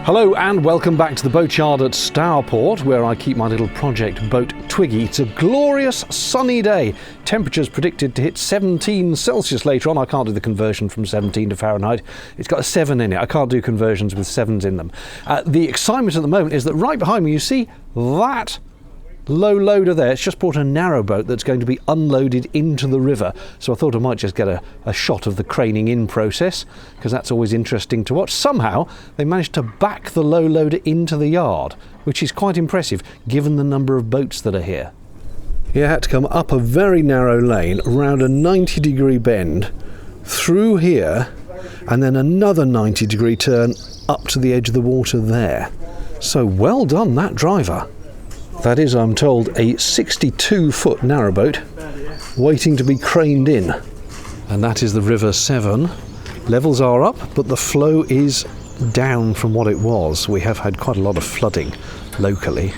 Hello and welcome back to the boatyard at Stourport, where I keep my little project boat Twiggy. It's a glorious sunny day. Temperatures predicted to hit 17 Celsius later on. I can't do the conversion from 17 to Fahrenheit. It's got a 7 in it. I can't do conversions with 7s in them. The excitement at the moment is that right behind me you see that low loader there. It's just brought a narrowboat that's going to be unloaded into the river. So I thought I might just get a shot of the craning in process, because that's always interesting to watch. Somehow they managed to back the low loader into the yard, which is quite impressive given the number of boats that are here. You had to come up a very narrow lane, around a 90-degree bend, through here, and then another 90-degree turn up to the edge of the water there. So well done, that driver. That is, I'm told, a 62-foot narrowboat waiting to be craned in. And that is the River Severn. Levels are up, but the flow is down from what it was. We have had quite a lot of flooding locally.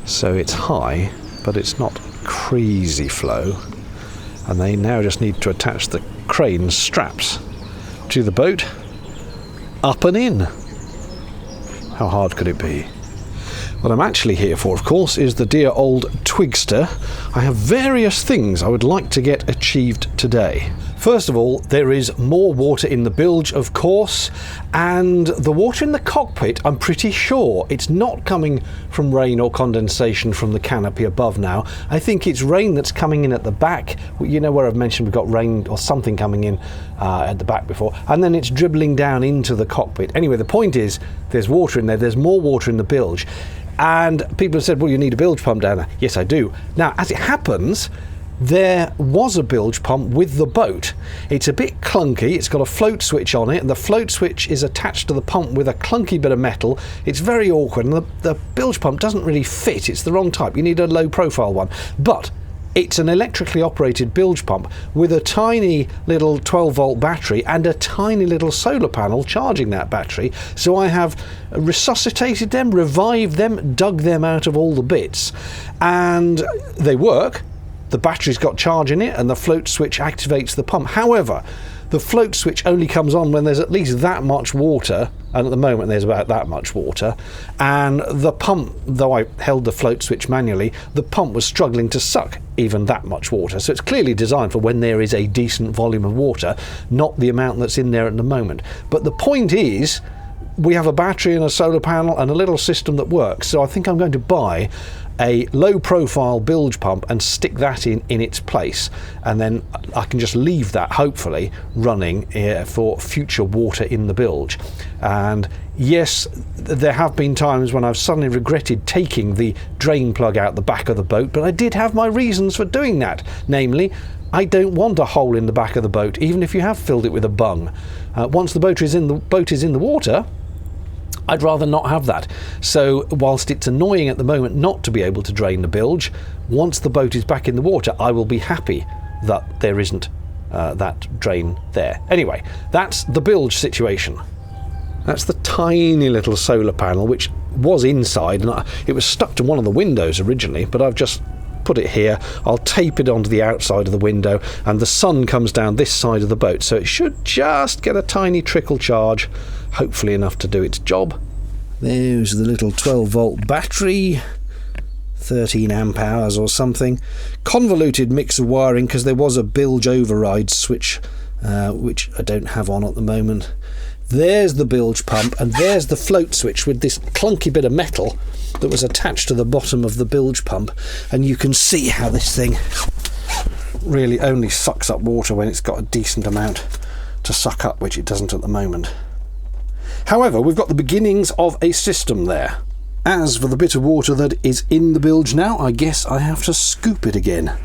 So it's high, but it's not crazy flow. And they now just need to attach the crane straps to the boat, up and in. How hard could it be? What I'm actually here for, of course, is the dear old Twigster. I have various things I would like to get achieved today. First of all, there is more water in the bilge, of course, and the water in the cockpit, I'm pretty sure it's not coming from rain or condensation from the canopy above now. I think it's rain that's coming in at the back. You know where I've mentioned we've got rain or something coming in at the back before, and then it's dribbling down into the cockpit. Anyway, the point is there's water in there, there's more water in the bilge. And people have said, well, you need a bilge pump down there. Yes, I do. Now, as it happens, there was a bilge pump with the boat. It's a bit clunky. It's got a float switch on it, and the float switch is attached to the pump with a clunky bit of metal. It's very awkward, and the bilge pump doesn't really fit. It's the wrong type. You need a low-profile one. But it's an electrically operated bilge pump with a tiny little 12-volt battery and a tiny little solar panel charging that battery. So I have resuscitated them, revived them, dug them out of all the bits, and they work. The battery's got charge in it, and the float switch activates the pump. However, the float switch only comes on when there's at least that much water, and at the moment there's about that much water, and the pump, though I held the float switch manually, the pump was struggling to suck even that much water. So it's clearly designed for when there is a decent volume of water, not the amount that's in there at the moment. But the point is, we have a battery and a solar panel and a little system that works. So I think I'm going to buy a low-profile bilge pump and stick that in its place, and then I can just leave that, hopefully, running for future water in the bilge. And yes, there have been times when I've suddenly regretted taking the drain plug out the back of the boat, but I did have my reasons for doing that. Namely, I don't want a hole in the back of the boat, even if you have filled it with a bung. Once the boat is in the water, I'd rather not have that. So whilst it's annoying at the moment not to be able to drain the bilge, once the boat is back in the water, I will be happy that there isn't that drain there. Anyway, that's the bilge situation. That's the tiny little solar panel, which was inside, and it was stuck to one of the windows originally, but I've just put it here. I'll tape it onto the outside of the window, and the sun comes down this side of the boat, so it should just get a tiny trickle charge, hopefully enough to do its job. There's the little 12-volt battery, 13 amp hours or something. Convoluted mix of wiring, because there was a bilge override switch, which I don't have on at the moment. There's the bilge pump, and there's the float switch with this clunky bit of metal that was attached to the bottom of the bilge pump, and you can see how this thing really only sucks up water when it's got a decent amount to suck up, which it doesn't at the moment. However, we've got the beginnings of a system there. As for the bit of water that is in the bilge now, I guess I have to scoop it again.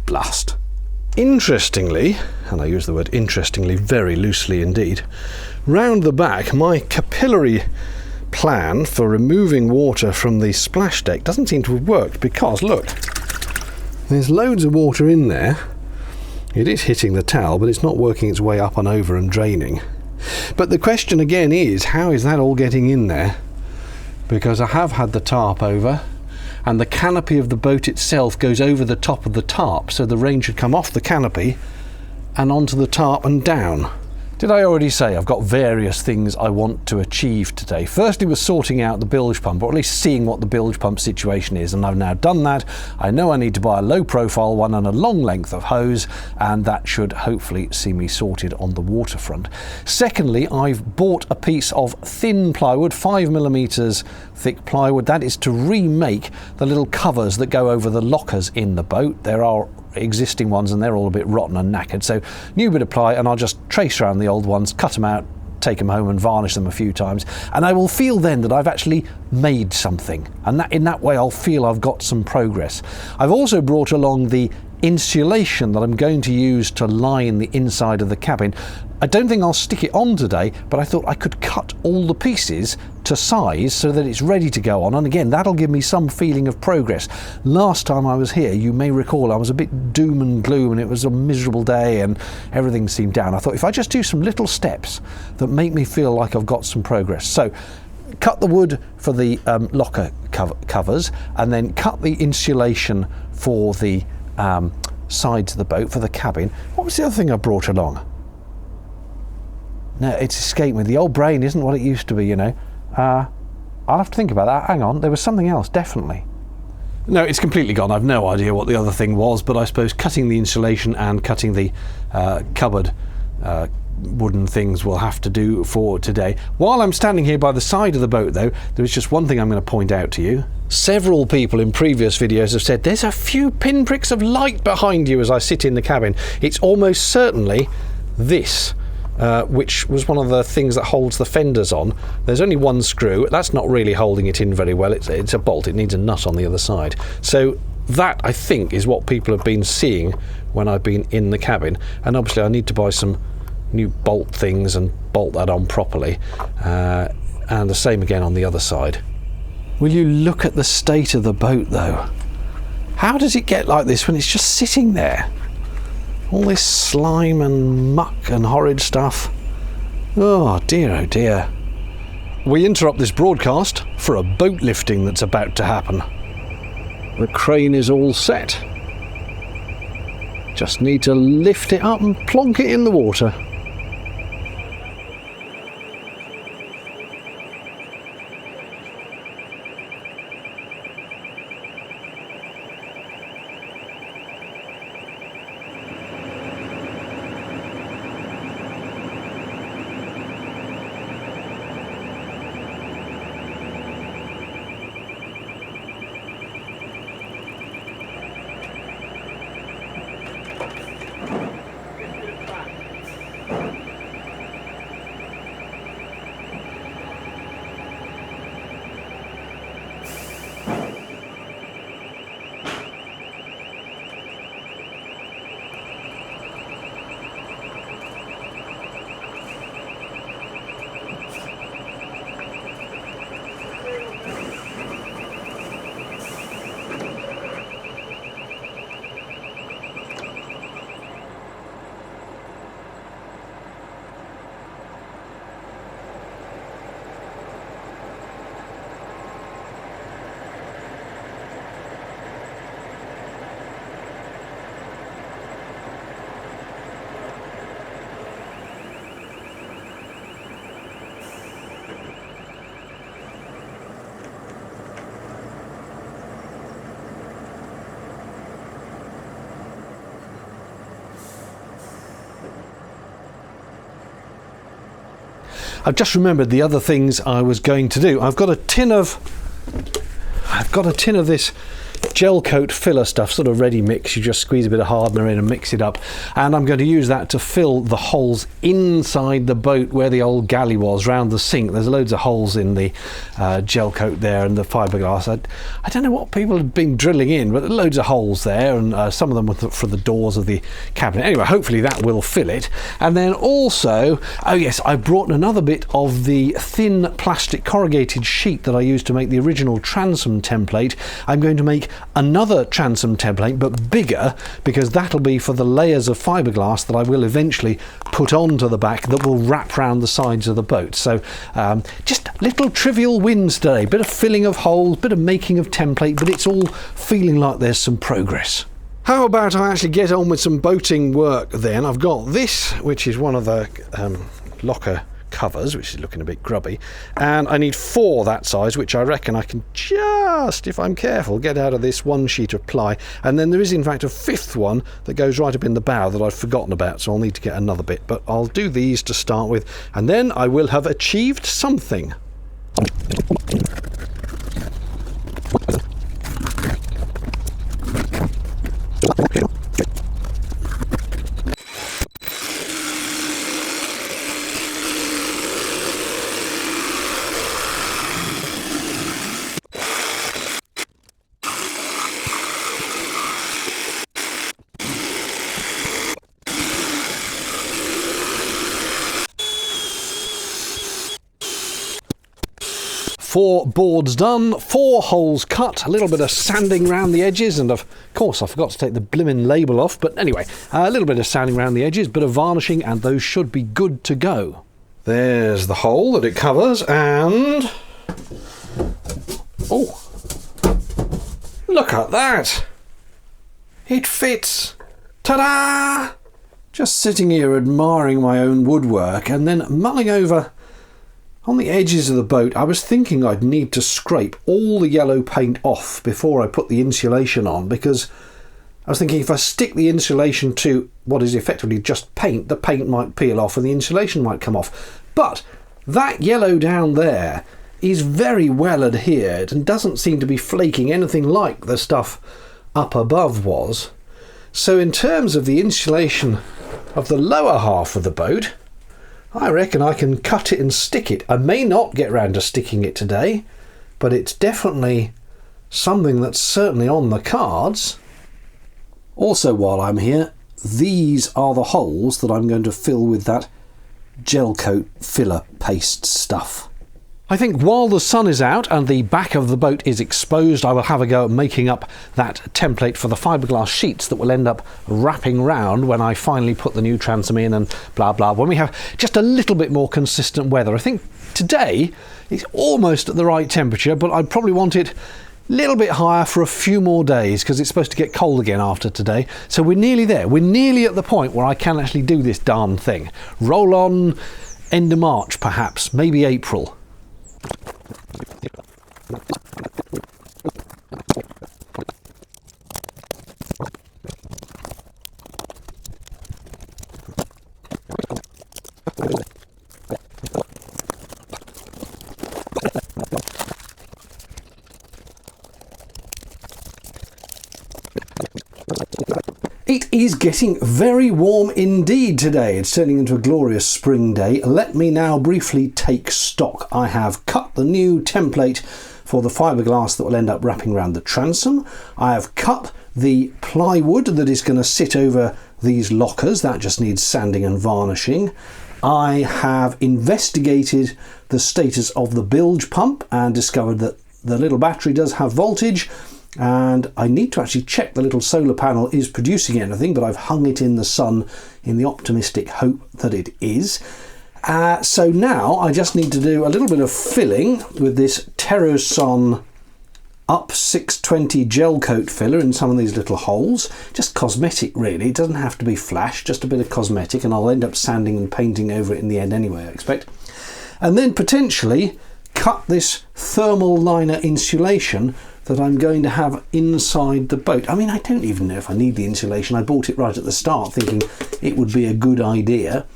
Blast. Interestingly, and I use the word interestingly very loosely indeed, round the back, my capillary plan for removing water from the splash deck doesn't seem to have worked, because look, there's loads of water in there. It is hitting the towel, but it's not working its way up and over and draining. But the question again is, how is that all getting in there? Because I have had the tarp over, and the canopy of the boat itself goes over the top of the tarp, so the rain should come off the canopy and onto the tarp and down. Did I already say I've got various things I want to achieve today? Firstly was sorting out the bilge pump, or at least seeing what the bilge pump situation is, and I've now done that. I know I need to buy a low profile one and a long length of hose, and that should hopefully see me sorted on the waterfront. Secondly, I've bought a piece of thin plywood, 5mm thick plywood. That is to remake the little covers that go over the lockers in the boat. There are existing ones and they're all a bit rotten and knackered, so new bit of ply, and I'll just trace around the old ones, cut them out, take them home and varnish them a few times, and I will feel then that I've actually made something, and that in that way I'll feel I've got some progress. I've also brought along the insulation that I'm going to use to line the inside of the cabin. I don't think I'll stick it on today, but I thought I could cut all the pieces to size so that it's ready to go on, and again that'll give me some feeling of progress. Last time I was here, you may recall, I was a bit doom and gloom and it was a miserable day and everything seemed down. I thought if I just do some little steps that make me feel like I've got some progress. So cut the wood for the locker covers, and then cut the insulation for the sides of the boat, for the cabin. What was the other thing I brought along? No, it's escaped me. The old brain isn't what it used to be, you know. I'll have to think about that. Hang on, there was something else, definitely. No, it's completely gone. I've no idea what the other thing was, but I suppose cutting the insulation and cutting the cupboard wooden things will have to do for today. While I'm standing here by the side of the boat though, there is just one thing I'm going to point out to you. Several people in previous videos have said there's a few pinpricks of light behind you as I sit in the cabin. It's almost certainly this, which was one of the things that holds the fenders on. There's only one screw. That's not really holding it in very well. It's a bolt. It needs a nut on the other side. So that, I think, is what people have been seeing when I've been in the cabin. And obviously I need to buy some new bolt things and bolt that on properly, and the same again on the other side. Will you look at the state of the boat though? How does it get like this when it's just sitting there? All this slime and muck and horrid stuff. Oh dear, oh dear. We interrupt this broadcast for a boat lifting that's about to happen. The crane is all set. Just need to lift it up and plonk it in the water. I've just remembered the other things I was going to do. I've got a tin of this gelcoat filler stuff, sort of ready mix. You just squeeze a bit of hardener in and mix it up, and I'm going to use that to fill the holes inside the boat where the old galley was, round the sink. There's loads of holes in the gelcoat there and the fiberglass. I don't know what people have been drilling in, but loads of holes there, and some of them were for the doors of the cabinet. Anyway, hopefully that will fill it. And then also, oh yes, I brought another bit of the thin plastic corrugated sheet that I used to make the original transom template. I'm going to make another transom template, but bigger, because that'll be for the layers of fiberglass that I will eventually put onto the back that will wrap around the sides of the boat. So just little trivial wins today, bit of filling of holes, bit of making of template, but it's all feeling like there's some progress. How about I actually get on with some boating work then? I've got this, which is one of the locker covers, which is looking a bit grubby, and I need 4 that size, which I reckon I can just, if I'm careful, get out of this one sheet of ply. And then there is in fact a 5th one that goes right up in the bow that I've forgotten about, so I'll need to get another bit, but I'll do these to start with, and then I will have achieved something. Four boards done, 4 holes cut, a little bit of sanding around the edges, and of course I forgot to take the blimmin' label off, but anyway, a little bit of sanding around the edges, bit of varnishing, and those should be good to go. There's the hole that it covers, and... oh! Look at that! It fits! Ta-da! Just sitting here admiring my own woodwork, and then mulling over on the edges of the boat. I was thinking I'd need to scrape all the yellow paint off before I put the insulation on, because I was thinking if I stick the insulation to what is effectively just paint, the paint might peel off and the insulation might come off. But that yellow down there is very well adhered and doesn't seem to be flaking anything like the stuff up above was. So in terms of the insulation of the lower half of the boat, I reckon I can cut it and stick it. I may not get round to sticking it today, but it's definitely something that's certainly on the cards. Also, while I'm here, these are the holes that I'm going to fill with that gelcoat filler paste stuff. I think while the sun is out and the back of the boat is exposed, I will have a go at making up that template for the fiberglass sheets that will end up wrapping round when I finally put the new transom in and blah blah, when we have just a little bit more consistent weather. I think today it's almost at the right temperature, but I'd probably want it a little bit higher for a few more days because it's supposed to get cold again after today. So we're nearly there. We're nearly at the point where I can actually do this darn thing. Roll on end of March perhaps, maybe April. It is getting very warm indeed today. It's turning into a glorious spring day. Let me now briefly take stock. I have cut the new template for the fiberglass that will end up wrapping around the transom. I have cut the plywood that is going to sit over these lockers. That just needs sanding and varnishing. I have investigated the status of the bilge pump and discovered that the little battery does have voltage. And I need to actually check the little solar panel is producing anything, but I've hung it in the sun in the optimistic hope that it is. So now I just need to do a little bit of filling with this Terroson Up 620 gel coat filler in some of these little holes. Just cosmetic really, it doesn't have to be flash, just a bit of cosmetic, and I'll end up sanding and painting over it in the end anyway, I expect. And then potentially cut this thermal liner insulation that I'm going to have inside the boat. I mean, I don't even know if I need the insulation. I bought it right at the start thinking it would be a good idea.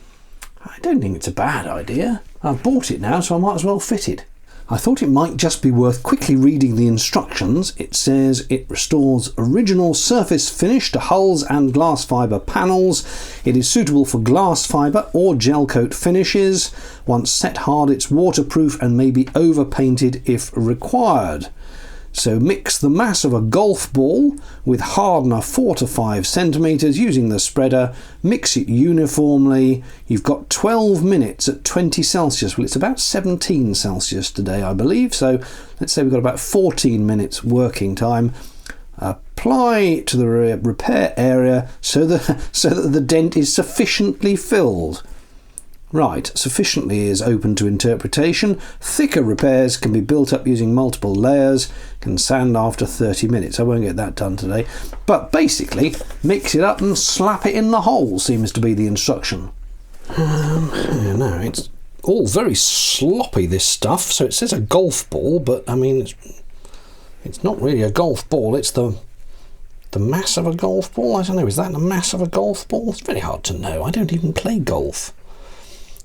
I don't think it's a bad idea. I've bought it now, so I might as well fit it. I thought it might just be worth quickly reading the instructions. It says it restores original surface finish to hulls and glass fibre panels. It is suitable for glass fibre or gel coat finishes. Once set hard, it's waterproof and may be overpainted if required. So mix the mass of a golf ball with hardener 4 to 5 centimetres using the spreader. Mix it uniformly. You've got 12 minutes at 20 Celsius. Well, it's about 17 Celsius today, I believe. So let's say we've got about 14 minutes working time. Apply to the repair area so that the dent is sufficiently filled. Right, sufficiently is open to interpretation. Thicker repairs can be built up using multiple layers, can sand after 30 minutes. I won't get that done today. But basically, mix it up and slap it in the hole seems to be the instruction. No, it's all very sloppy, this stuff. So it says a golf ball, but I mean, it's not really a golf ball. It's the mass of a golf ball. I don't know, is that the mass of a golf ball? It's very hard to know. I don't even play golf.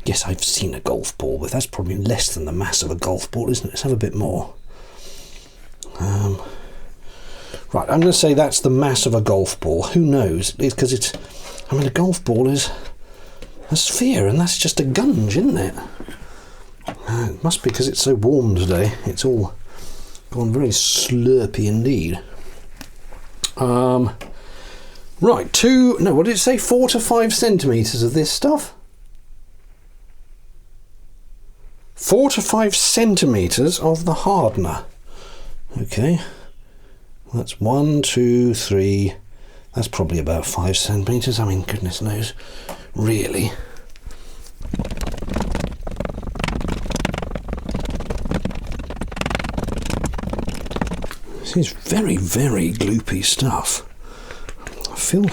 Yes, I've seen a golf ball, but that's probably less than the mass of a golf ball, isn't it? Let's have a bit more. Right, I'm going to say that's the mass of a golf ball. Who knows? It's because it's... I mean, a golf ball is a sphere, and that's just a gunge, isn't it? It must be because it's so warm today. It's all gone very slurpy indeed. Right, what did it say? 4 to 5 centimetres of this stuff? 4 to 5 centimetres of the hardener. Okay, that's 1, 2, 3. That's probably about 5 centimetres. I mean, goodness knows, really. This is very, very gloopy stuff. I feel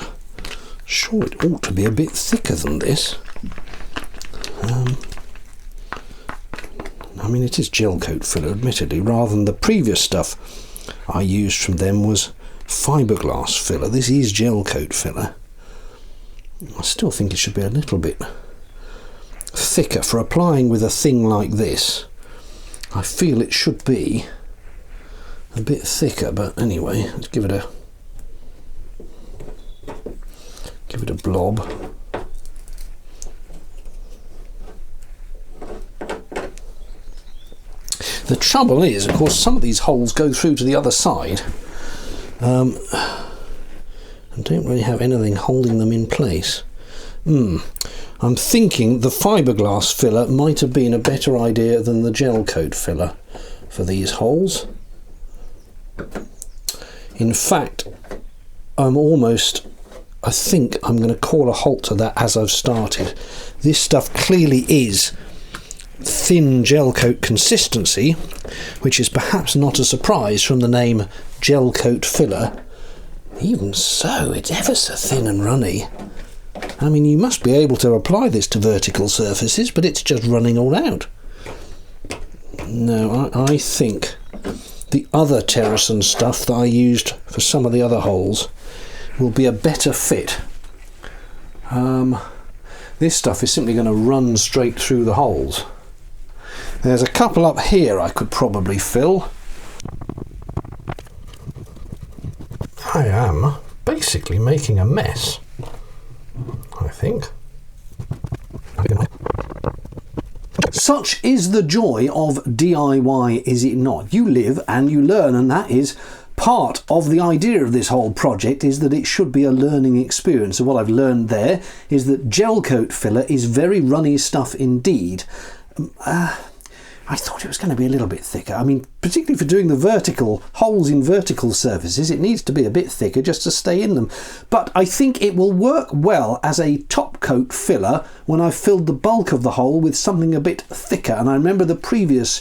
sure it ought to be a bit thicker than this. I mean, it is gelcoat filler, admittedly, rather than the previous stuff I used from them was fiberglass filler. This is gelcoat filler. I still think it should be a little bit thicker for applying with a thing like this. I feel it should be a bit thicker, but anyway, let's give it a blob. The trouble is, of course, some of these holes go through to the other side and don't really have anything holding them in place. I'm thinking the fiberglass filler might have been a better idea than the gel coat filler for these holes. In fact, I think I'm going to call a halt to that as I've started. This stuff clearly is thin gel coat consistency, which is perhaps not a surprise from the name gel coat filler. Even so, it's ever so thin and runny. I mean, you must be able to apply this to vertical surfaces, but it's just running all out. No, I think the other Terrason stuff that I used for some of the other holes will be a better fit. This stuff is simply going to run straight through the holes. There's a couple up here I could probably fill. I am basically making a mess, I think. Such is the joy of DIY, is it not? You live and you learn, and that is part of the idea of this whole project, is that it should be a learning experience. And what I've learned there is that gel coat filler is very runny stuff indeed. I thought it was going to be a little bit thicker. I mean, particularly for doing the vertical holes in vertical surfaces, it needs to be a bit thicker just to stay in them. But I think it will work well as a top coat filler when I've filled the bulk of the hole with something a bit thicker. And I remember the previous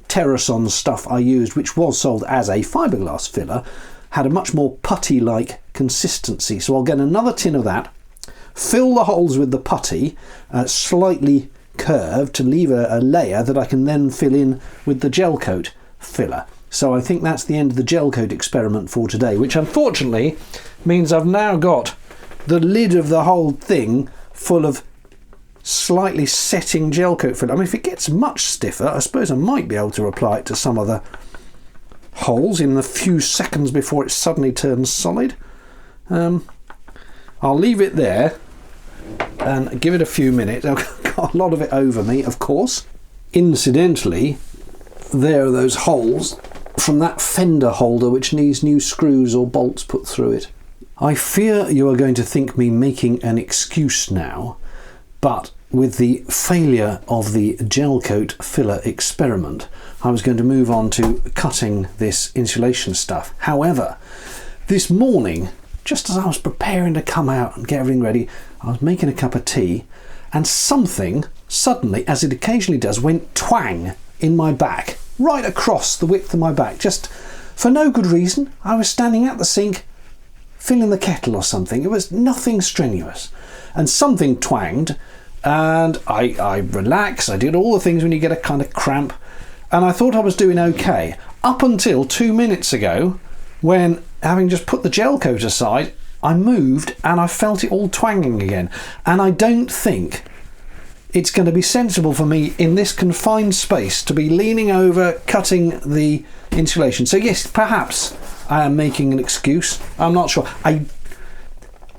Terrason stuff I used, which was sold as a fiberglass filler, had a much more putty-like consistency. So I'll get another tin of that, fill the holes with the putty, slightly curved to leave a layer that I can then fill in with the gel coat filler. So I think that's the end of the gel coat experiment for today, which unfortunately means I've now got the lid of the whole thing full of slightly setting gel coat filler. I mean, if it gets much stiffer, I suppose I might be able to apply it to some of the holes in the few seconds before it suddenly turns solid. I'll leave it there and give it a few minutes. I've got a lot of it over me, of course. Incidentally, there are those holes from that fender holder which needs new screws or bolts put through it. I fear you are going to think me making an excuse now, but with the failure of the gel coat filler experiment, I was going to move on to cutting this insulation stuff. However, this morning, just as I was preparing to come out and get everything ready, I was making a cup of tea and something suddenly, as it occasionally does, went twang in my back, right across the width of my back, just for no good reason. I was standing at the sink filling the kettle or something. It was nothing strenuous, and something twanged, and I relaxed. I did all the things when you get a kind of cramp, and I thought I was doing okay up until 2 minutes ago, when, having just put the gel coat aside, I moved and I felt it all twanging again. And I don't think it's going to be sensible for me in this confined space to be leaning over cutting the insulation. So yes, perhaps I am making an excuse. I'm not sure.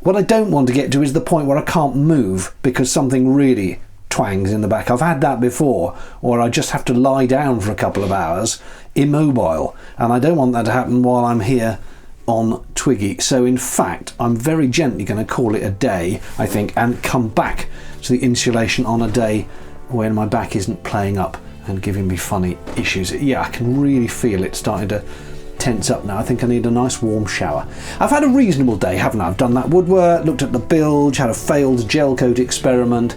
What I don't want to get to is the point where I can't move because something really twangs in the back. I've had that before, or I just have to lie down for a couple of hours immobile, and I don't want that to happen while I'm here on Twiggy. So in fact, I'm very gently going to call it a day, I think, and come back to the insulation on a day when my back isn't playing up and giving me funny issues. Yeah, I can really feel it starting to tense up now. I think I need a nice warm shower. I've had a reasonable day, haven't I? I've done that woodwork, looked at the bilge, had a failed gel coat experiment.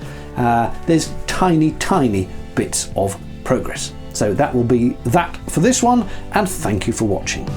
There's tiny bits of progress. So that will be that for this one, and thank you for watching.